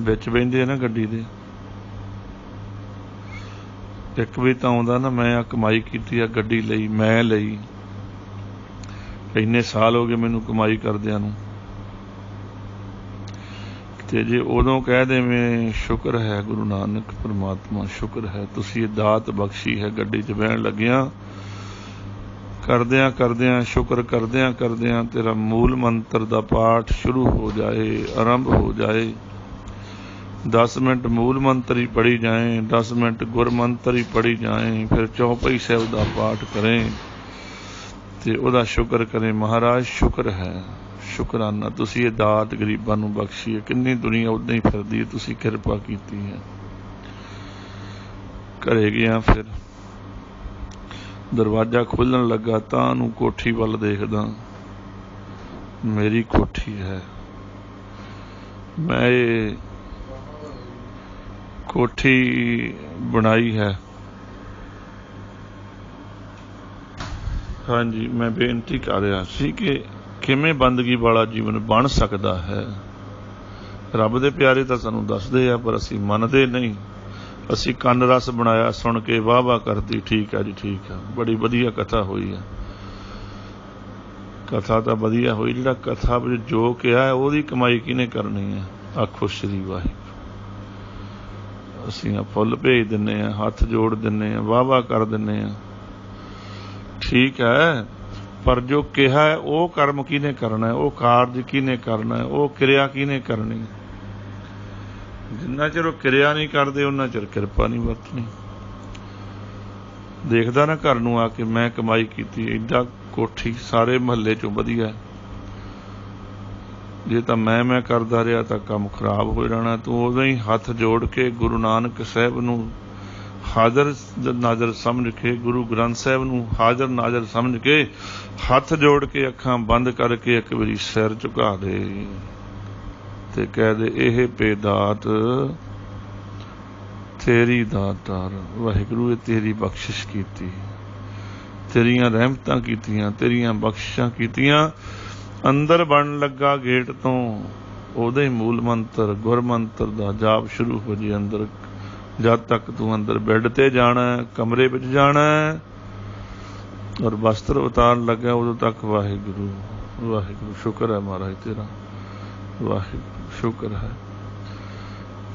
ਵਿੱਚ ਬਹਿੰਦੇ ਆ ਨਾ ਗੱਡੀ ਦੇ, ਇੱਕ ਵੀ ਤਾਂ ਆਉਂਦਾ ਨਾ ਮੈਂ ਆ ਕਮਾਈ ਕੀਤੀ ਆ, ਗੱਡੀ ਲਈ ਮੈਂ ਲਈ, ਇੰਨੇ ਸਾਲ ਹੋ ਗਏ ਮੈਨੂੰ ਕਮਾਈ ਕਰਦਿਆਂ ਨੂੰ। ਤੇ ਜੇ ਉਦੋਂ ਕਹਿ ਦੇਵੇਂ ਸ਼ੁਕਰ ਹੈ ਗੁਰੂ ਨਾਨਕ ਪਰਮਾਤਮਾ, ਸ਼ੁਕਰ ਹੈ ਤੁਸੀਂ ਇਹ ਦਾਤ ਬਖਸ਼ੀ ਹੈ, ਗੱਡੀ 'ਚ ਬਹਿਣ ਲੱਗਿਆਂ ਕਰਦਿਆਂ ਸ਼ੁਕਰ ਕਰਦਿਆਂ ਤੇਰਾ ਮੂਲ ਮੰਤਰ ਦਾ ਪਾਠ ਸ਼ੁਰੂ ਹੋ ਜਾਏ, ਆਰੰਭ ਹੋ ਜਾਏ। 10 ਮਿੰਟ मूल मंत्र ही पढ़ी जाए, 10 मिनट गुर मंत्र ही पढ़ी जाए, फिर चौपाई साहिब का पाठ करें ते उहदा शुक्र करें। महाराज शुक्र है, शुकराना तुसी ये दात गरीबां नूं बख्शी है। किन्नी दुनिया उदां ही फिरदी है, तुसी किरपा कीती है। घरे गया, फिर दरवाजा खुलण लगा तां नूं कोठी वल देखदा, मेरी कोठी है। मैं कोठी बनाई है हाँ जी, मैं बेनती कर रहा सी कि किवें बंदगी वाला जीवन बन सकता है। रब दे प्यारे तां सानूं दसदे आ, पर असीं मनदे नहीं। असीं कंन रस बनाया, सुन के वाह वाह करदी, ठीक है जी ठीक है, बड़ी वधिया कथा हुई है। कथा तां वधिया होई, जिहड़ा कथा विच जो किहा है ਉਹਦੀ कमाई किहने करनी है? आखो श्री वाहिगुरू। असीं फुੱਲ भेज दिन्ने आ, हत्थ जोड़ दिन्ने आ, वाह वाह कर दिन्ने आ, ठीक है, पर जो किहा है वो कर्म किहने करना है, वो कारज किहने करना है, वो क्रिया किहने करनी है? जिन्ना चिर वो क्रिया नहीं करते उन्ना चिर किरपा नहीं वरतनी। देखदा ना घर नूं आके मैं कमाई कीती, एडा कोठी सारे महल्ले चों वधिया, जे तां मैं करदा रहा तां काम खराब हो जाना। तूं उदों ही हत्थ जोड़ के गुरु नानक साहिब नूं हाज़र नाज़र समझ के, गुरु ग्रंथ साहिब नूं हाज़र नाज़र समझ के, हत्थ जोड़ के अखां बंद करके एक बारी सिर झुका दे ते कह दे, एह बेदात तेरी दातार वाहिगुरू, ये तेरी बख्शिश कीती, तेरियां रहमतां कीतियां, तेरियां बख्शिशां कीतियां। अंदर बन लगा गेट तो ਉਹਦੇ मूल मंत्र गुर मंत्र दा जाप शुरू हो जी। अंदर जद तक तू अंदर बैड ते जाना, कमरे विच जाना और वस्त्र उतार लगा, उदों तक वाहिगुरू वाहिगुरू, शुक्र है महाराज तेरा, वाहिगुरू शुक्र है।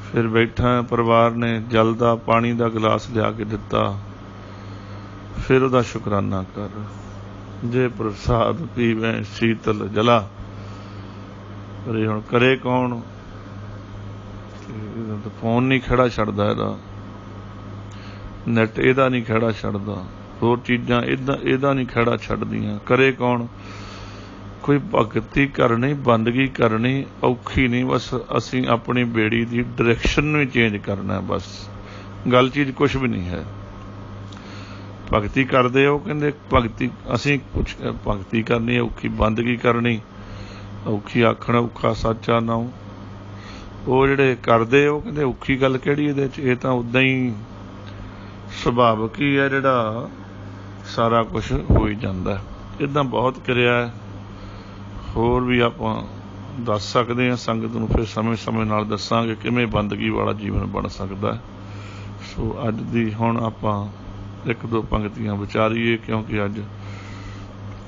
फिर बैठा परिवार ने जल दा पानी दा गिलास लिया के दिता, फिर उहदा शुकराना कर। जे प्रसाद पीवे शीतल जला, पर हुण करे कौन? फोन नहीं खड़ा छड्डदा, इहदा नैट इहदा नहीं खड़ा छड्डदा, होर चीज़ां इहदा नहीं खड़ा छड्डदियां। करे कौन? कोई भगती करनी, बंदगी करनी औखी नहीं, बस असीं अपनी बेड़ी की डायरैक्शन ही चेंज करना, बस गल चीज़ कुछ भी नहीं है। भगती करते हो, कहते भगती असीं कुछ भगती करनी औखी, बंदगी करनी औखी, आखना औखा सच्चा नाम, वो जिहड़े करते हो कहते औखी गल किहड़ी इहदे च? ये तां उदां ही सुभाविक ही है, जिहड़ा सारा कुछ हो ही जांदा है। इदां बहुत क्रिया है, होर भी आपां दस सकते हैं संगत नूं, फिर समय समय नाल दसांगे किवें बंदगी वाला जीवन बन सकदा है। सो अज दी हुण आपां एक दो पंक्तियां विचारीए, क्योंकि अज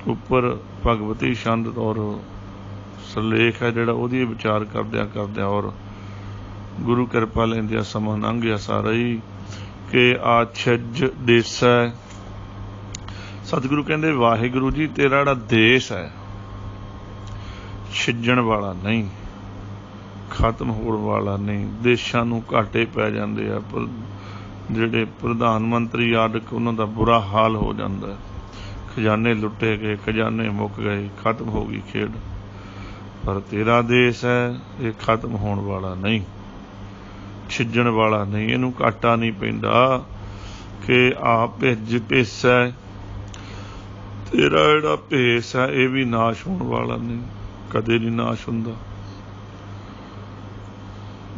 उपर भगवती छंद और सरलेख है जिहड़ा उहदी विचार करदियां करदियां और गुरु किरपा लैंदियां समा लंघ गया सारा ही कि आछज देसै। सतगुरु कहंदे वाहिगुरू जी तेरा जिहड़ा देश है छिजण वाला नहीं, खत्म होण वाला नहीं। देशां नूं घाटे पै जांदे आ, पर ਜਿਹੜੇ प्रधान मंत्री आदक उन्हों का बुरा हाल हो जाता है, खजाने लुटे गए, खजाने मुक गए, खत्म हो गई खेड। पर तेरा देश है ये खत्म होने वाला नहीं, छिजण वाला नहीं, इनू घाटा नहीं पैंदा कि आप भिज भेसा है। तेरा जिहड़ा भेस है ये भी नाश होने वाला नहीं, कदे नहीं नाश हुंदा,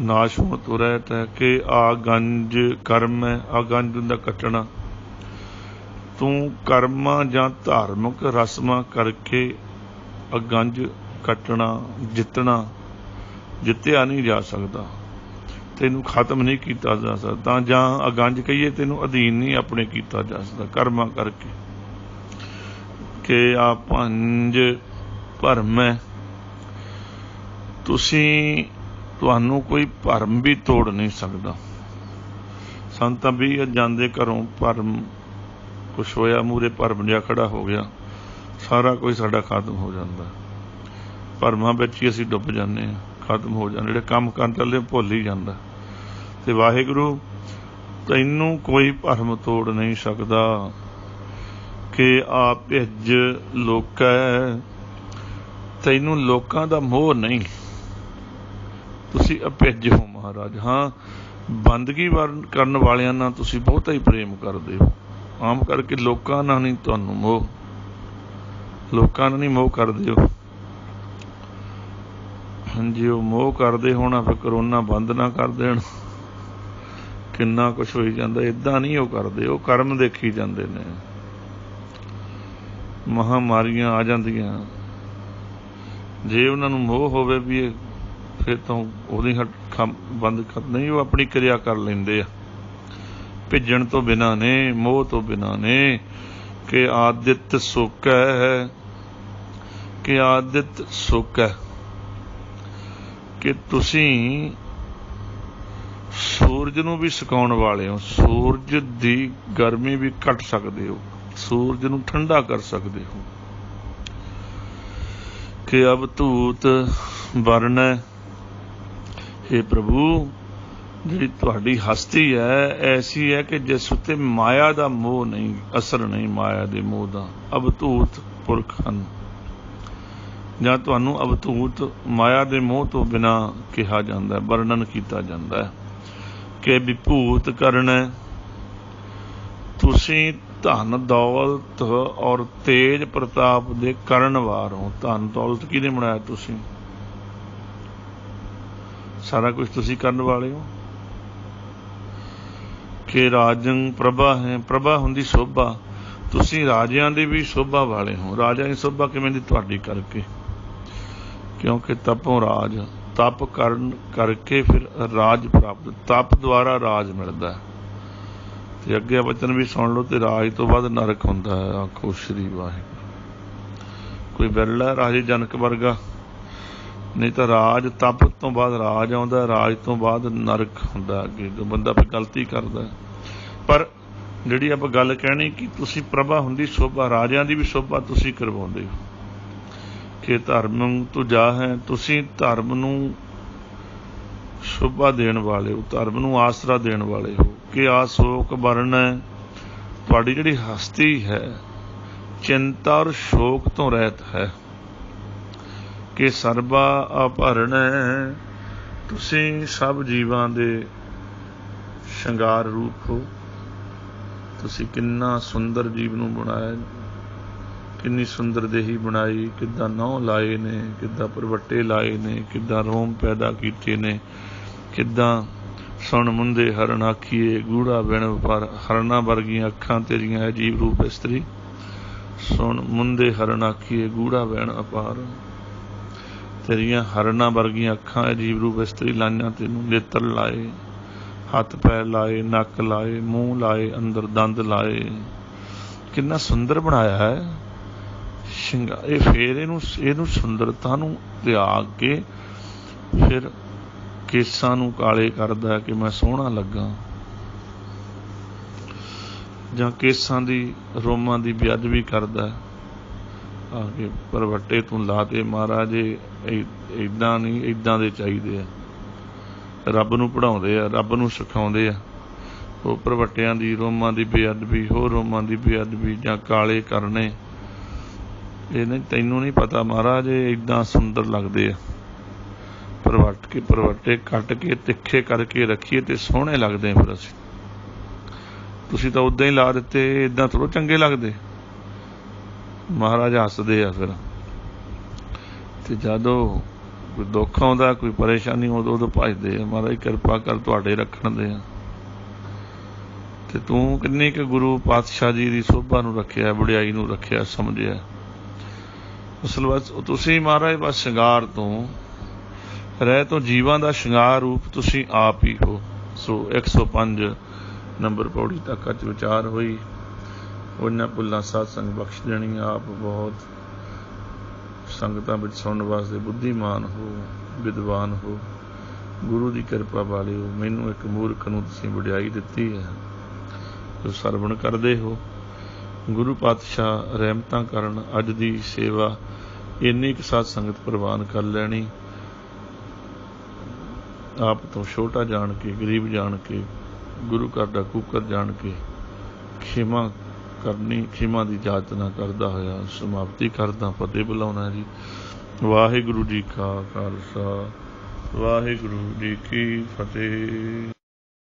नाश होने तो रहत है। कि आगंज कर्म है, आगंज हुंदा कटना। तू कर्मां जां धार्मिक रस्मां करके अगंज कटना, जितना जित्या नहीं जा सकता, तेनू खत्म नहीं किया जा सकता, जां अगंज कहिए तेनू अधीन नहीं अपने किया जा सकता कर्मां करके। कि आ पंज भरम है, तुसीं तुहानू कोई भरम भी तोड़ नहीं सकता। संत भी जाते घरों भरम कुछ होया, मूहरे भरम जिहा खड़ा हो गया, सारा कोई साडा खत्म हो जाता। भरमां विच ही असीं डुब जाने, खत्म हो जाने, जिहड़े काम करन चलदे भुल ही जांदा। ते वाहिगुरू तैनू कोई भरम तोड़ नहीं सकदा। कि आप भिज लोकै, तैनू लोकां दा मोह नहीं, तुसी अभिज हो महाराज। हाँ, बंदगी करन वालियां नाल तुसी बहुता ही प्रेम करदे हो, आम करके लोकां नाल नहीं तुहानू मोह, लोकां नाल नहीं मोह करदे हो। जे वो मोह करदे होना फिर करोना बंद ना कर देण, किन्ना कुछ होई जांदा। इदां नहीं वो करदे, वो कर्म देखी जांदे ने। ਮਹਾਂਮਾਰੀਆਂ ਆ ਜਾਂਦੀਆਂ। ਜੇ ਉਹਨਾਂ ਨੂੰ ਮੋਹ ਹੋਵੇ ਵੀ ਇਹ ਫਿਰ ਤਾਂ ਉਹਦੀ ਬੰਦ ਨਹੀਂ, ਉਹ ਆਪਣੀ ਕਿਰਿਆ ਕਰ ਲੈਂਦੇ ਆ। ਭਿੱਜਣ ਤੋਂ ਬਿਨਾਂ ਨੇ, ਮੋਹ ਤੋਂ ਬਿਨਾਂ ਨੇ। ਕਿ ਆਦਿਤ ਸੁੱਕ ਹੈ, ਕਿ ਆਦਿਤ ਸੁੱਕ ਹੈ, ਕਿ ਤੁਸੀਂ ਸੂਰਜ ਨੂੰ ਵੀ ਸੁਕਾਉਣ ਵਾਲੇ ਹੋ। ਸੂਰਜ ਦੀ ਗਰਮੀ ਵੀ ਘਟ ਸਕਦੇ ਹੋ, ਸੂਰਜ ਨੂੰ ਠੰਡਾ ਕਰ ਸਕਦੇ ਹੋ। ਕਿ ਅਵਧੂਤ ਵਰਨ ਹੈ, हे ਪ੍ਰਭੂ ਜਿਹੜੀ ਤੁਹਾਡੀ ਹਸਤੀ ਹੈ ਐਸੀ ਹੈ ਕਿ ਜਿਸ ਉੱਤੇ ਮਾਇਆ ਦਾ ਮੋਹ ਨਹੀਂ, ਅਸਰ ਨਹੀਂ ਮਾਇਆ ਦੇ ਮੋਹ ਦਾ। ਅਵਧੂਤ ਪੁਰਖ ਹਨ, ਜਾਂ ਤੁਹਾਨੂੰ ਅਵਧੂਤ ਮਾਇਆ ਦੇ ਮੋਹ ਤੋਂ ਬਿਨਾਂ ਕਿਹਾ ਜਾਂਦਾ, ਵਰਣਨ ਕੀਤਾ ਜਾਂਦਾ ਹੈ। ਕਿ ਵਿਭੂਤ ਕਰਨ ਹੈ, ਤੁਸੀਂ ਧਨ ਦੌਲਤ ਔਰ ਤੇਜ ਪ੍ਰਤਾਪ ਦੇ ਕਰਨ ਵਾਰ ਹੋ। ਧਨ ਦੌਲਤ ਕਿਹਨੇ ਬਣਾਇਆ? ਤੁਸੀਂ। ਸਾਰਾ ਕੁਝ ਤੁਸੀਂ ਕਰਨ ਵਾਲੇ ਹੋ। ਕਿ ਰਾਜੰ ਪ੍ਰਭਾ ਹੈ, ਪ੍ਰਭਾ ਹੁੰਦੀ ਸ਼ੋਭਾ। ਤੁਸੀਂ ਰਾਜਿਆਂ ਦੀ ਵੀ ਸ਼ੋਭਾ ਵਾਲੇ ਹੋ। ਰਾਜਿਆਂ ਦੀ ਸ਼ੋਭਾ ਕਿਵੇਂ ਦੀ? ਤੁਹਾਡੀ ਕਰਕੇ। ਕਿਉਂਕਿ ਤਪੋਂ ਰਾਜ, ਤਪ ਕਰਨ ਕਰਕੇ ਫਿਰ ਰਾਜ ਪ੍ਰਾਪਤ, ਤਪ ਦੁਆਰਾ ਰਾਜ ਮਿਲਦਾ। ਤੇ ਅੱਗੇ ਵਚਨ ਵੀ ਸੁਣ ਲਓ। ਤੇ ਰਾਜ ਤੋਂ ਬਾਅਦ ਨਰਕ ਹੁੰਦਾ ਹੈ। ਆਖੋ ਸ੍ਰੀ ਵਾਹਿਗੁਰੂ। ਕੋਈ ਬਿਰਲਾ ਰਾਜੇ ਜਨਕ ਵਰਗਾ, ਨਹੀਂ ਤਾਂ ਰਾਜ ਤਪ ਤੋਂ ਬਾਅਦ ਰਾਜ ਆਉਂਦਾ, ਰਾਜ ਤੋਂ ਬਾਅਦ ਨਰਕ ਹੁੰਦਾ। ਅੱਗੇ ਜੋ ਬੰਦਾ ਫਿਰ ਗਲਤੀ ਕਰਦਾ। ਪਰ ਜਿਹੜੀ ਆਪਾਂ ਗੱਲ ਕਹਿਣੀ ਕਿ ਤੁਸੀਂ ਪ੍ਰਭਾ ਹੁੰਦੀ ਸ਼ੋਭਾ, ਰਾਜਿਆਂ ਦੀ ਵੀ ਸ਼ੋਭਾ ਤੁਸੀਂ ਕਰਵਾਉਂਦੇ ਹੋ। ਕਿ ਧਰਮ ਤੁਜਾ ਹੈ, ਤੁਸੀਂ ਧਰਮ ਨੂੰ ਸ਼ੋਭਾ ਦੇਣ ਵਾਲੇ ਹੋ, ਧਰਮ ਨੂੰ ਆਸਰਾ ਦੇਣ ਵਾਲੇ ਹੋ। ਕਿ ਆਸੋਕ ਵਰਨ ਹੈ, ਤੁਹਾਡੀ ਜਿਹੜੀ ਹਸਤੀ ਹੈ ਚਿੰਤਾ ਔਰ ਸ਼ੋਕ ਤੋਂ ਰਹਿਤ ਹੈ। ਕਿ ਸਰਬਾ ਅਭਰਨ ਹੈ, ਤੁਸੀਂ ਸਭ ਜੀਵਾਂ ਦੇ ਸ਼ਿੰਗਾਰ ਰੂਪ ਹੋ। ਤੁਸੀਂ ਕਿੰਨਾ ਸੁੰਦਰ ਜੀਵ ਨੂੰ ਬਣਾਇਆ, ਕਿੰਨੀ ਸੁੰਦਰ ਦੇਹੀ ਬਣਾਈ, ਕਿੱਦਾਂ ਨਹੁੰ ਲਾਏ ਨੇ, ਕਿੱਦਾਂ ਪਰਵੱਟੇ ਲਾਏ ਨੇ, ਕਿੱਦਾਂ ਰੋਮ ਪੈਦਾ ਕੀਤੇ ਨੇ, ਕਿੱਦਾਂ ਸੁਣ ਮੁੰਦੇ ਹਰਨ ਆਖੀਏ ਗੂੜਾ ਬਿਨ ਵਪਾਰ। ਹਰਨਾਂ ਵਰਗੀਆਂ ਅੱਖਾਂ ਤੇਰੀਆਂ ਹੈ ਜੀਵ ਰੂਪ ਇਸਤਰੀ। ਸੁਣ ਮੁੰਦੇ ਹਰਨ ਆਖੀਏ ਗੂੜਾ ਬਿਨ ਅਪਾਰ। ਤੇਰੀਆਂ ਹਰਨਾਂ ਵਰਗੀਆਂ ਅੱਖਾਂ ਹੈ ਜੀਵ ਰੂਪ ਇਸਤਰੀ ਲਾਈਆਂ ਤੈਨੂੰ। ਨੇਤਰ ਲਾਏ, ਹੱਥ ਪੈਰ ਲਾਏ, ਨੱਕ ਲਾਏ, ਮੂੰਹ ਲਾਏ, ਅੰਦਰ ਦੰਦ ਲਾਏ। ਕਿੰਨਾ ਸੁੰਦਰ ਬਣਾਇਆ ਹੈ ਸ਼ਿੰਗਾਰ। ਇਹ ਫਿਰ ਇਹਨੂੰ ਸੁੰਦਰਤਾ ਨੂੰ ਤਿਆਗ ਕੇ ਫਿਰ ਕੇਸਾਂ ਨੂੰ ਕਾਲੇ ਕਰਦਾ ਕਿ ਮੈਂ ਸੋਹਣਾ ਲੱਗਾ, ਜਾਂ ਕੇਸਾਂ ਦੀ ਰੋਮਾਂ ਦੀ ਬੇਅਦਬੀ ਕਰਦਾ ਆ ਕੇ ਪਰਵੱਟੇ ਤੂੰ ਲਾ ਤੇ ਮਹਾਰਾਜ ਇੱਦਾਂ ਨਹੀਂ, ਇੱਦਾਂ ਦੇ ਚਾਹੀਦੇ ਆ। ਰੱਬ ਨੂੰ ਪੜ੍ਹਾਉਂਦੇ ਆ, ਰੱਬ ਨੂੰ ਸਿਖਾਉਂਦੇ ਆ। ਉਹ ਪਰਵੱਟਿਆਂ ਦੀ ਰੋਮਾਂ ਦੀ ਬੇਅਦਬੀ, ਹੋਰ ਰੋਮਾਂ ਦੀ ਬੇਅਦਬੀ ਜਾਂ ਕਾਲੇ ਕਰਨੇ। ਇਹ ਨਹੀਂ, ਤੈਨੂੰ ਨਹੀਂ ਪਤਾ ਮਹਾਰਾਜ ਇੱਦਾਂ ਸੁੰਦਰ ਲੱਗਦੇ ਆ। ਪਰਵੱਟੇ ਕੱਟ ਕੇ ਤਿੱਖੇ ਕਰਕੇ ਰੱਖੀਏ ਤੇ ਸੋਹਣੇ ਲੱਗਦੇ ਆ ਫਿਰ ਅਸੀਂ। ਤੁਸੀਂ ਤਾਂ ਉੱਦਾਂ ਹੀ ਲਾ ਦਿੱਤੇ, ਇੱਦਾਂ ਥੋੜ੍ਹਾ ਚੰਗੇ ਲੱਗਦੇ। ਮਹਾਰਾਜ ਹੱਸਦੇ ਆ ਫਿਰ। ਤੇ ਜਦੋਂ ਕੋਈ ਦੁੱਖ ਆਉਂਦਾ, ਕੋਈ ਪਰੇਸ਼ਾਨੀ ਉਦੋਂ ਭੱਜਦੇ ਆ, ਮਹਾਰਾਜ ਕਿਰਪਾ ਕਰ ਤੁਹਾਡੇ ਰੱਖਣ ਦੇ ਆ। ਤੇ ਤੂੰ ਕਿੰਨੀ ਕੁ ਗੁਰੂ ਪਾਤਸ਼ਾਹ ਜੀ ਦੀ ਸੋਭਾ ਨੂੰ ਰੱਖਿਆ, ਵਡਿਆਈ ਨੂੰ ਰੱਖਿਆ, ਸਮਝਿਆ। ਅਸਲ ਵਿੱਚ ਤੁਸੀਂ ਮਹਾਰਾਜ ਬਸ ਸ਼ਿੰਗਾਰ ਤੋਂ ਰਹਿ ਤੋਂ ਜੀਵਾਂ ਦਾ ਸ਼ਿੰਗਾਰ ਰੂਪ ਤੁਸੀਂ ਆਪ ਹੀ ਹੋ। ਸੋ 105 ਨੰਬਰ ਪੌੜੀ ਤੱਕ ਅੱਜ ਵਿਚਾਰ ਹੋਈ। ਉਹਨਾਂ ਭੁੱਲਾਂ ਸਾਧ ਸੰਗ ਬਖਸ਼ ਦੇਣੀ। ਆਪ ਬਹੁਤ ਸੰਗਤਾਂ ਵਿੱਚ ਸੁਣਨ ਵਾਸਤੇ ਬੁੱਧੀਮਾਨ ਹੋ, ਵਿਦਵਾਨ ਹੋ, ਗੁਰੂ ਦੀ ਕਿਰਪਾ ਵਾਲੇ ਹੋ। ਮੈਨੂੰ ਇੱਕ ਮੂਰਖ ਨੂੰ ਤੁਸੀਂ ਵਡਿਆਈ ਦਿੱਤੀ ਹੈ ਜੋ ਸਰਵਣ ਕਰਦੇ ਹੋ। ਗੁਰੂ ਪਾਤਸ਼ਾਹ ਰਹਿਮਤਾਂ ਕਰਨ। ਅੱਜ ਦੀ ਸੇਵਾ ਇੰਨੀ ਕੁ ਸਾਧ ਸੰਗਤ ਪ੍ਰਵਾਨ ਕਰ ਲੈਣੀ। ਆਪ ਤੋਂ ਛੋਟਾ ਜਾਣ ਕੇ, ਗਰੀਬ ਜਾਣ ਕੇ, ਗੁਰੂ ਘਰ ਦਾ ਕੂਕਰ ਜਾਣ ਕੇ ਖਿਮਾ ਕਰਨੀ, ਖਿਮਾ ਦੀ ਜਾਚਨਾ ਕਰਦਾ ਹੋਇਆ ਸਮਾਪਤੀ ਕਰਦਾ। ਫਤਿਹ ਬੁਲਾਉਣਾ ਜੀ। ਵਾਹਿਗੁਰੂ ਜੀ ਕਾ ਖਾਲਸਾ, ਵਾਹਿਗੁਰੂ ਜੀ ਕੀ ਫਤਿਹ।